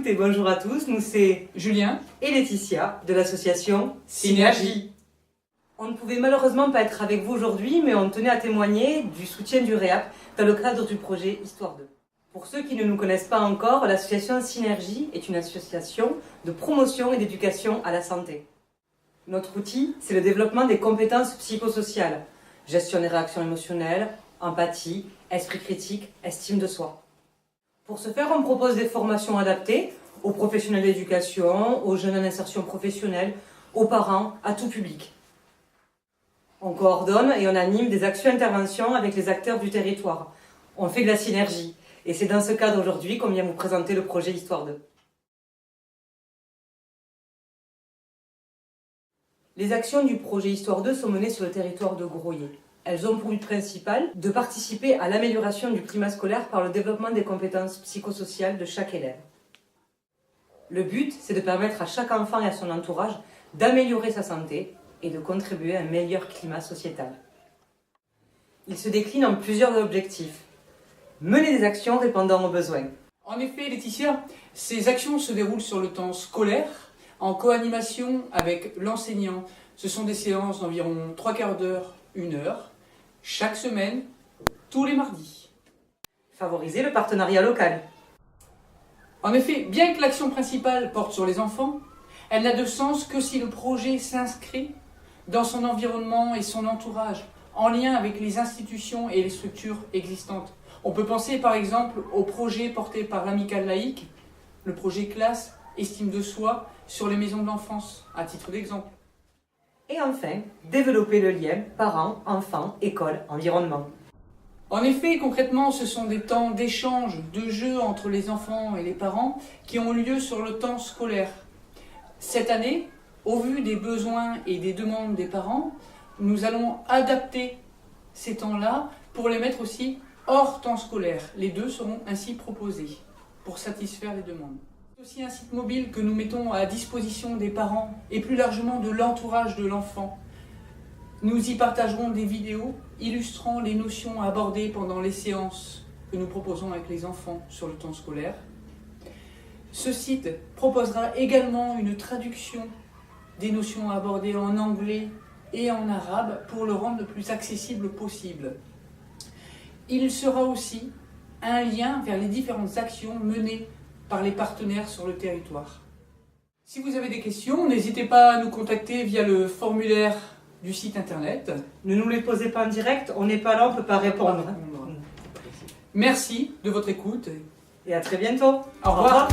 toutes et bonjour à tous, nous c'est Julien et Laetitia de l'association Synergie. On ne pouvait malheureusement pas être avec vous aujourd'hui, mais on tenait à témoigner du soutien du REAP dans le cadre du projet Histoire 2. Pour ceux qui ne nous connaissent pas encore, l'association Synergie est une association de promotion et d'éducation à la santé. Notre outil, c'est le développement des compétences psychosociales, gestion des réactions émotionnelles, empathie, esprit critique, estime de soi. Pour ce faire, on propose des formations adaptées aux professionnels d'éducation, aux jeunes en insertion professionnelle, aux parents, à tout public. On coordonne et on anime des actions interventions avec les acteurs du territoire. On fait de la synergie. Et c'est dans ce cadre aujourd'hui qu'on vient vous présenter le projet Histoire 2. Les actions du projet Histoire 2 sont menées sur le territoire de Groyer. Elles ont pour but principal de participer à l'amélioration du climat scolaire par le développement des compétences psychosociales de chaque élève. Le but, c'est de permettre à chaque enfant et à son entourage d'améliorer sa santé et de contribuer à un meilleur climat sociétal. Il se décline en plusieurs objectifs. Mener des actions répondant aux besoins. En effet, Laetitia, ces actions se déroulent sur le temps scolaire, en co-animation avec l'enseignant. Ce sont des séances d'environ 3/4 d'heure, 1 heure, chaque semaine, tous les mardis. Favoriser le partenariat local. En effet, bien que l'action principale porte sur les enfants, elle n'a de sens que si le projet s'inscrit dans son environnement et son entourage, en lien avec les institutions et les structures existantes. On peut penser par exemple au projet porté par l'Amicale laïque, le projet classe, estime de soi, sur les maisons de l'enfance, à titre d'exemple. Et enfin, développer le lien parents, enfants, école, environnement. En effet, concrètement, ce sont des temps d'échange, de jeu entre les enfants et les parents qui ont lieu sur le temps scolaire. Cette année, au vu des besoins et des demandes des parents, nous allons adapter ces temps-là pour les mettre aussi hors temps scolaire. Les deux seront ainsi proposés pour satisfaire les demandes. C'est aussi un site mobile que nous mettons à disposition des parents et plus largement de l'entourage de l'enfant. Nous y partagerons des vidéos illustrant les notions abordées pendant les séances que nous proposons avec les enfants sur le temps scolaire. Ce site proposera également une traduction des notions abordées en anglais et en arabe pour le rendre le plus accessible possible. Il sera aussi un lien vers les différentes actions menées par les partenaires sur le territoire. Si vous avez des questions, n'hésitez pas à nous contacter via le formulaire du site internet. Ne nous les posez pas en direct, on n'est pas là, on ne peut pas répondre. Merci de votre écoute. Et à très bientôt. Au revoir.